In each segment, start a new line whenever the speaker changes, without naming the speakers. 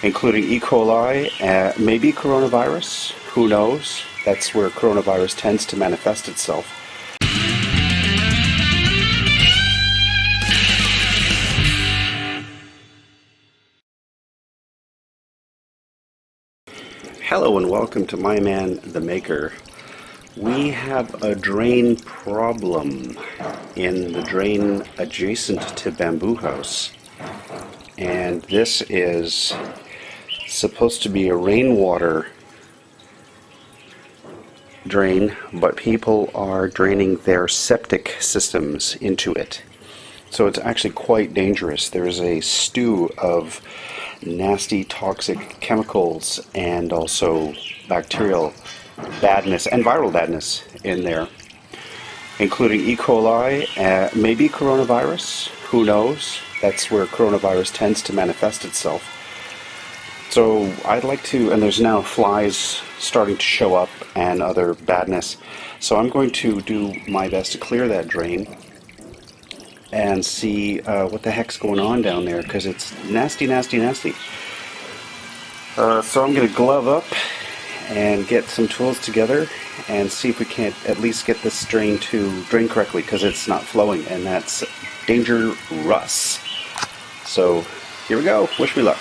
including E. coli, maybe coronavirus, who knows? That's where coronavirus tends to manifest itself. Hello and welcome to My Man the Maker. We have a drain problem in the drain adjacent to Bamboo House. And this is supposed to be a rainwater drain, but people are draining their septic systems into it. So it's actually quite dangerous. There's a stew of nasty toxic chemicals and also bacterial badness and viral badness in there, including E. coli, maybe coronavirus, who knows? That's where coronavirus tends to manifest itself. So I'd like to, and there's now flies starting to show up and other badness, so I'm going to do my best to clear that drain and see what the heck's going on down there, because it's nasty, nasty, nasty. So I'm going to glove up and get some tools together and see if we can't at least get this drain to drain correctly, because it's not flowing, and that's dangerous. So here we go. Wish me luck.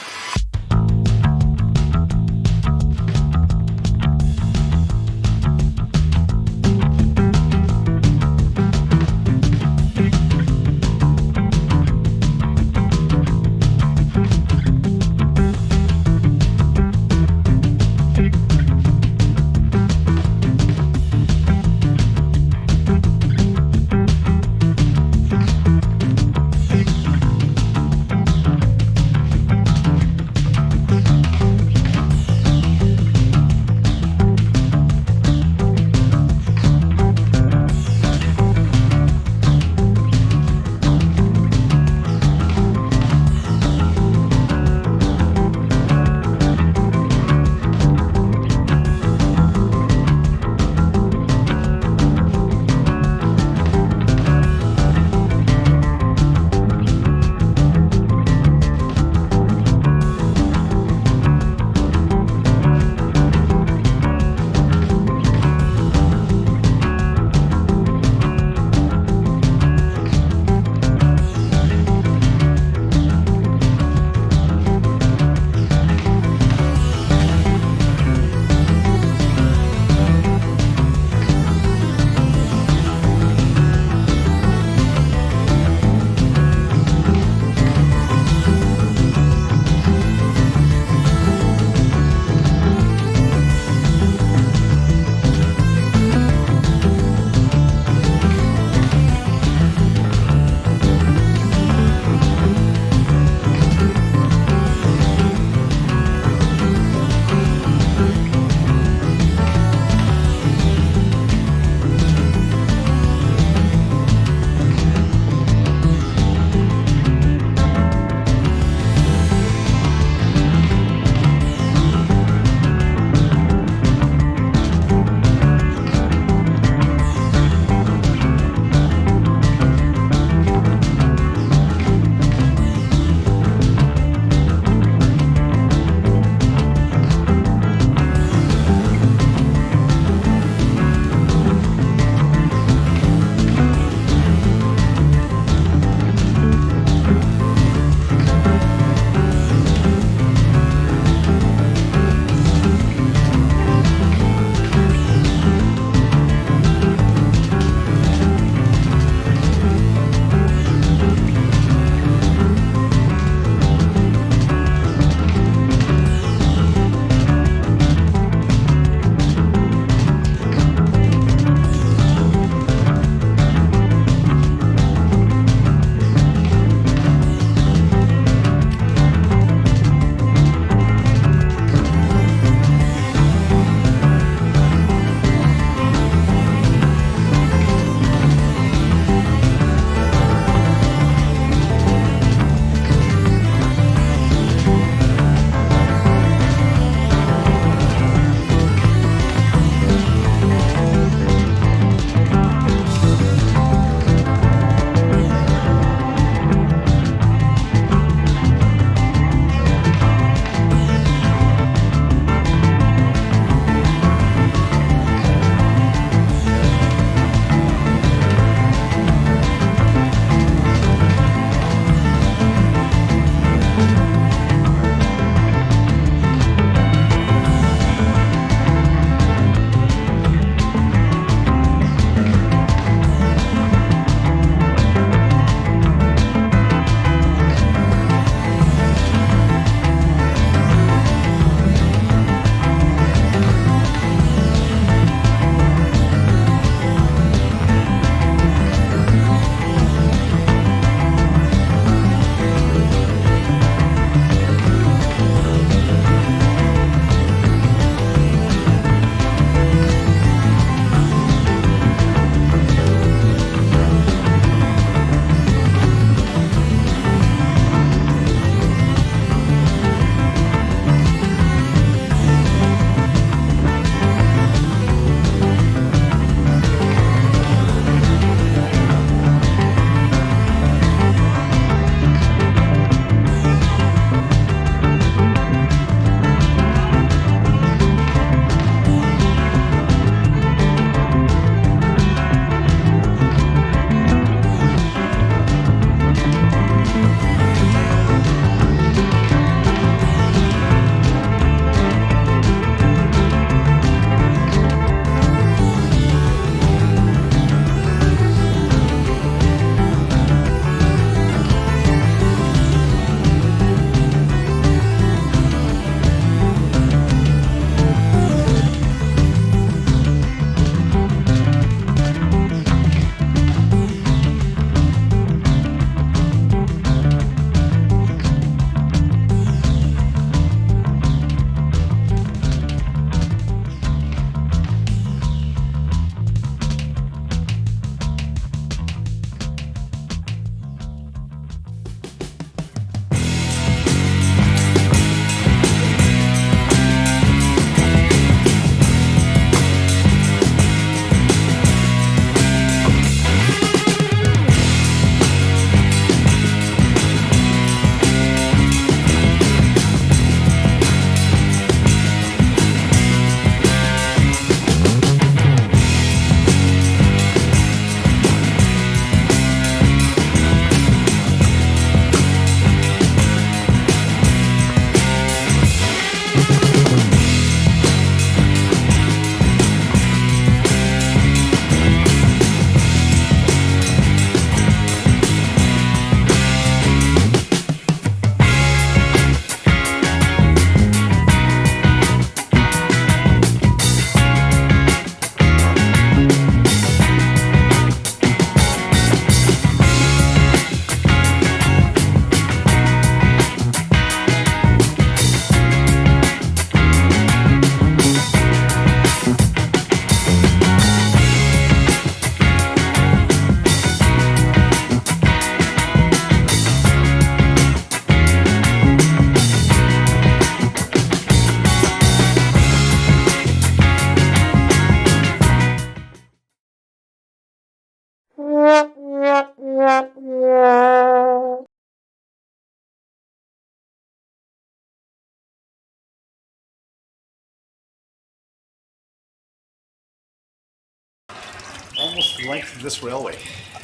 length of this railway,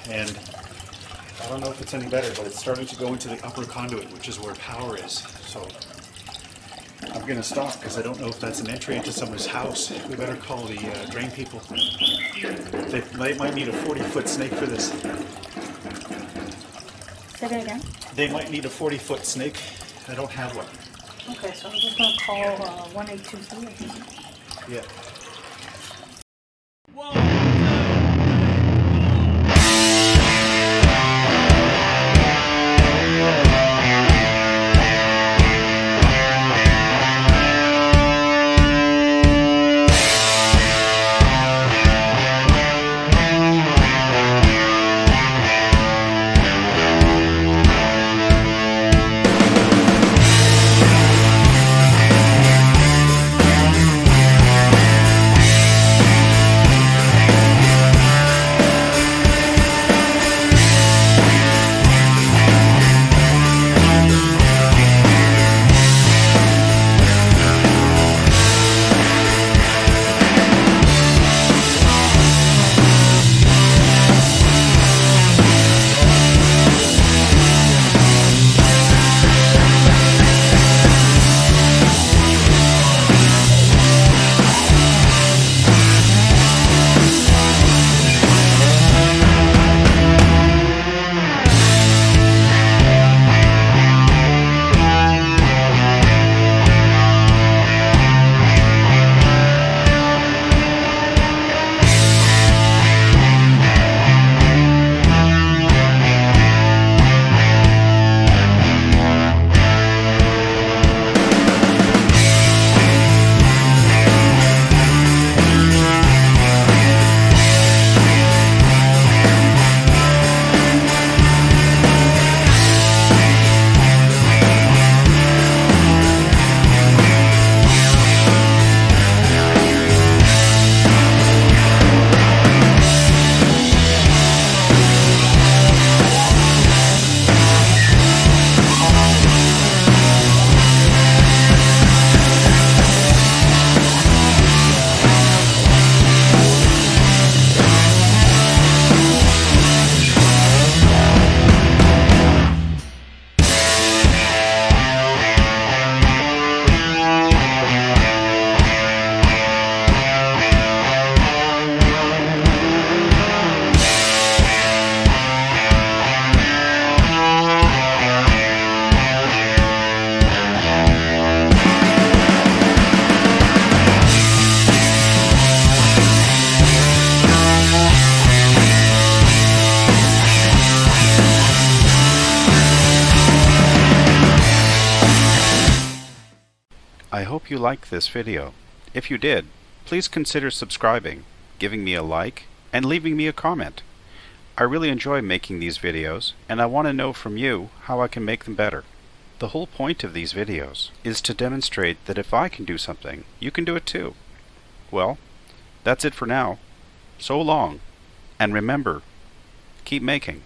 and I don't know if it's any better, but it's starting to go into the upper conduit, which is where power is. So I'm going to stop because I don't know if that's an entry into someone's house. We better call the drain people. They might need a 40-foot snake for this.
Say that again?
They might need a 40-foot snake. I don't have one.
Okay, so I'm just going to call 1823, I think.
Yeah.
I hope you liked this video. If you did, please consider subscribing, giving me a like, and leaving me a comment. I really enjoy making these videos, and I want to know from you how I can make them better. The whole point of these videos is to demonstrate that if I can do something, you can do it too. Well, that's it for now. So long, and remember, keep making.